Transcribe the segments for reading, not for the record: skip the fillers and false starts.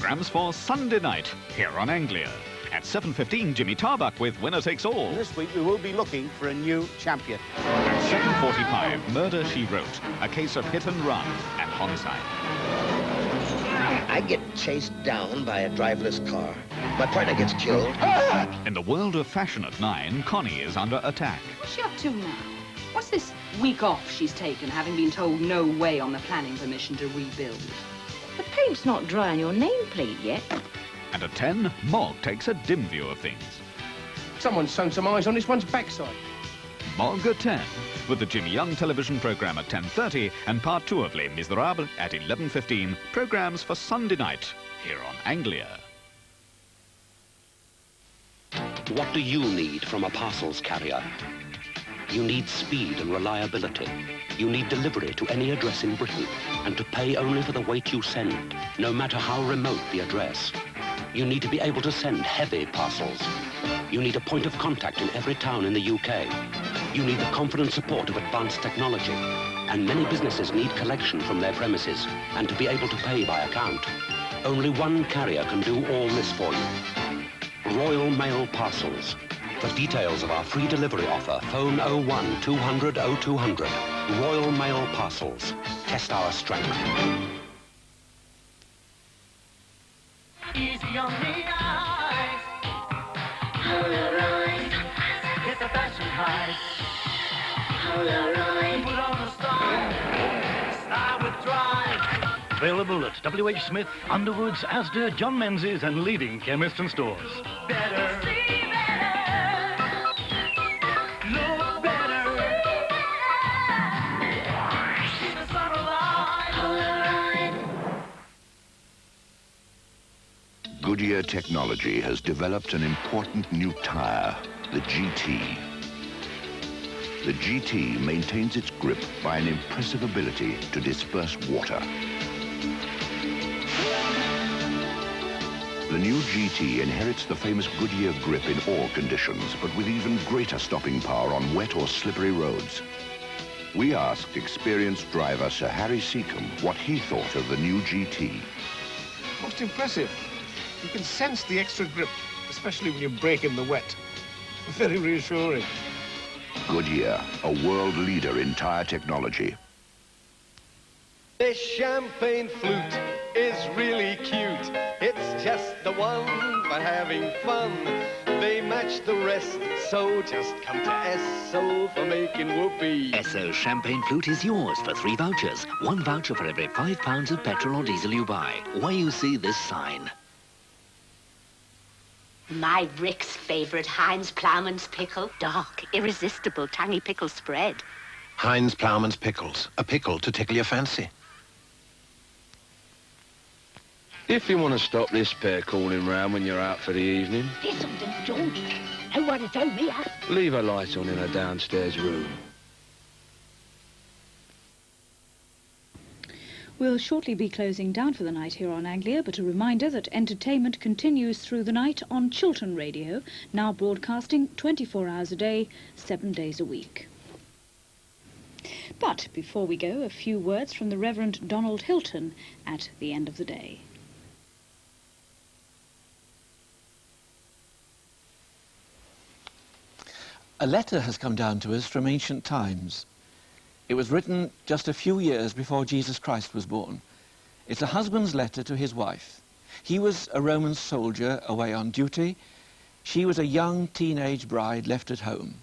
Programmes for Sunday night here on Anglia. At 7:15, Jimmy Tarbuck with Winner Takes All. This week we will be looking for a new champion. At 7:45, Murder, She Wrote, a case of hit and run and homicide. I get chased down by a driverless car. My partner gets killed. In the world of fashion at 9, Connie is under attack. What's she up to now? What's this week off she's taken, having been told no way on the planning permission to rebuild? The paint's not dry on your nameplate yet. And at 10, Mog takes a dim view of things. Someone's sewn some eyes on this one's backside. Mog at 10, with the Jimmy Young television programme at 10:30 and part 2 of Les Miserables at 11:15, programmes for Sunday night here on Anglia. What do you need from a parcels carrier? You need speed and reliability. You need delivery to any address in Britain and to pay only for the weight you send, no matter how remote the address. You need to be able to send heavy parcels. You need a point of contact in every town in the UK. You need the confident support of advanced technology. And many businesses need collection from their premises and to be able to pay by account. Only one carrier can do all this for you. Royal Mail Parcels. For details of our free delivery offer, phone 01 200 0200. Royal Mail Parcels. Test our strength. Easy on the eyes. Polaroid. It's a fashion high. Polaroid. Put on the style. Style with drive. Available at W.H. Smith, Underwoods, Asda, John Menzies and leading chemists and stores. Better. See better. Look better. See the sun alive. Polaroid. Goodyear technology has developed an important new tire, the GT. The GT maintains its grip by an impressive ability to disperse water. The new GT inherits the famous Goodyear grip in all conditions, but with even greater stopping power on wet or slippery roads. We asked experienced driver Sir Harry Seacombe what he thought of the new GT. Most impressive. You can sense the extra grip, especially when you brake in the wet. Very reassuring. Goodyear, a world leader in tire technology. This champagne flute is really cute. It's just the one for having fun. They match the rest, so just come to Esso for making whoopee. Esso champagne flute is yours for 3 vouchers. 1 voucher for every £5 of petrol or diesel you buy. Where you see this sign. My Rick's favourite, Heinz Ploughman's pickle. Dark, irresistible, tangy pickle spread. Heinz Ploughman's pickles. A pickle to tickle your fancy. If you want to stop this pair calling round when you're out for the evening, This will do, John. No one has told me up. leave a light on in a downstairs room. We'll shortly be closing down for the night here on Anglia, but a reminder that entertainment continues through the night on Chiltern Radio, now broadcasting 24 hours a day, 7 days a week. But before we go, a few words from the Reverend Donald Hilton at the end of the day. A letter has come down to us from ancient times. It was written just a few years before Jesus Christ was born. It's a husband's letter to his wife. He was a Roman soldier away on duty. She was a young teenage bride left at home.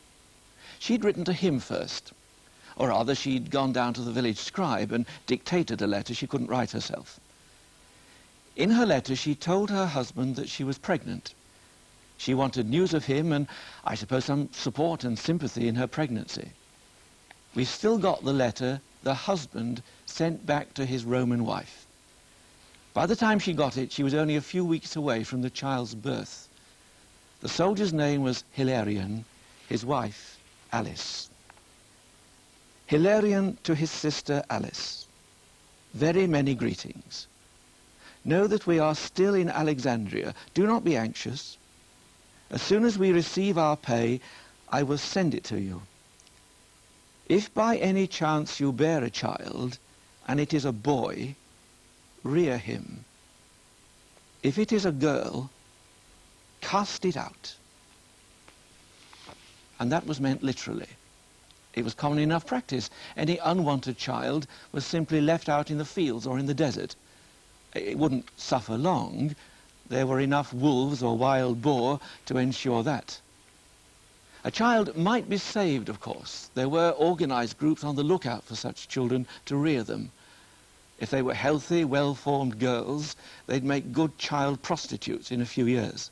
She'd written to him first, or rather she'd gone down to the village scribe and dictated a letter she couldn't write herself. In her letter she told her husband that she was pregnant. She wanted news of him and, I suppose, some support and sympathy in her pregnancy. We've still got the letter the husband sent back to his Roman wife. By the time she got it, she was only a few weeks away from the child's birth. The soldier's name was Hilarion, his wife, Alice. Hilarion to his sister Alice. Very many greetings. Know that we are still in Alexandria. Do not be anxious. As soon as we receive our pay, I will send it to you. If by any chance you bear a child, and it is a boy, rear him. If it is a girl, cast it out. And that was meant literally. It was common enough practice. Any unwanted child was simply left out in the fields or in the desert. It wouldn't suffer long. There were enough wolves or wild boar to ensure that. A child might be saved, of course. There were organized groups on the lookout for such children to rear them. If they were healthy, well-formed girls, they'd make good child prostitutes in a few years.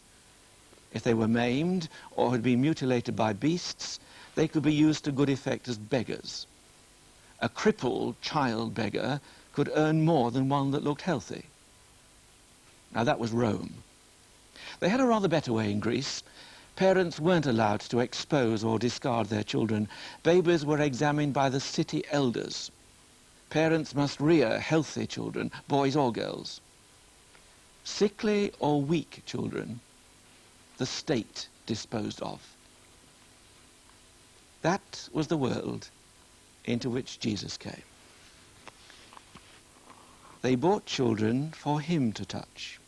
If they were maimed or had been mutilated by beasts, they could be used to good effect as beggars. A crippled child beggar could earn more than one that looked healthy. Now that was Rome. They had a rather better way in Greece. Parents weren't allowed to expose or discard their children. Babies were examined by the city elders. Parents must rear healthy children, boys or girls. Sickly or weak children, the state disposed of. That was the world into which Jesus came. They bought children for him to touch.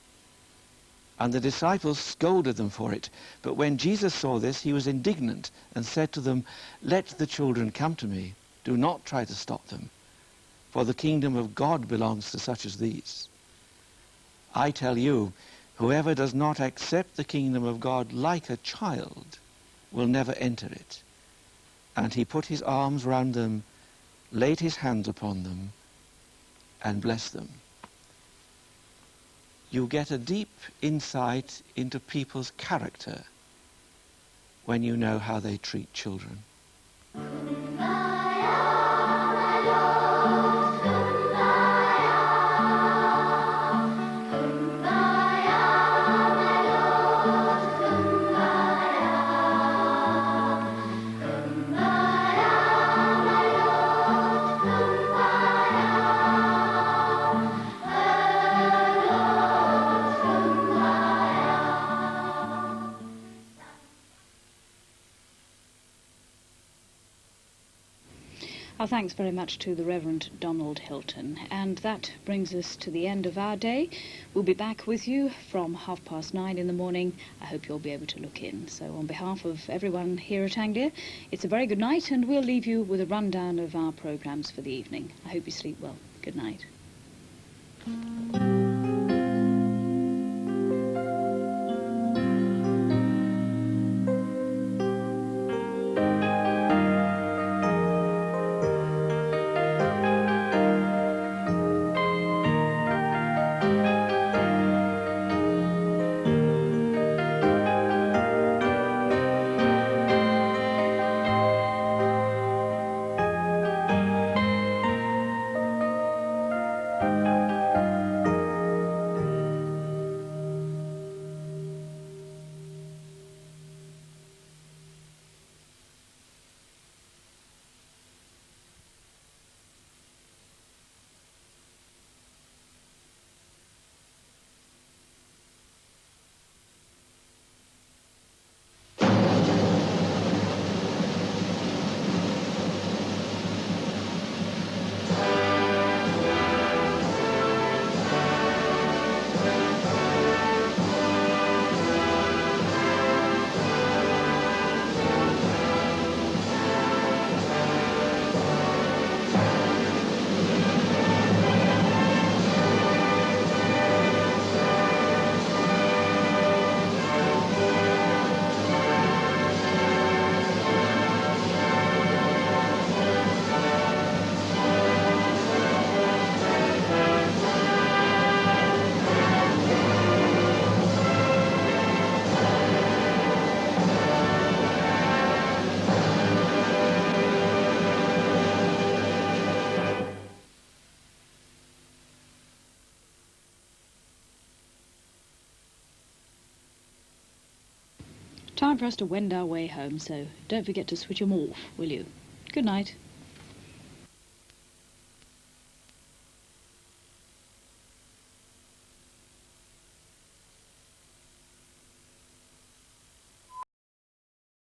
And the disciples scolded them for it. But when Jesus saw this, he was indignant and said to them, "Let the children come to me. Do not try to stop them. For the kingdom of God belongs to such as these. I tell you, whoever does not accept the kingdom of God like a child will never enter it." And he put his arms round them, laid his hands upon them, and blessed them. You get a deep insight into people's character when you know how they treat children. Our thanks very much to the Reverend Donald Hilton. And that brings us to the end of our day. We'll be back with you from 9:30 in the morning. I hope you'll be able to look in. So on behalf of everyone here at Anglia, it's a very good night, and we'll leave you with a rundown of our programmes for the evening. I hope you sleep well. Good night. Time for us to wend our way home, so don't forget to switch them off, will you? Good night.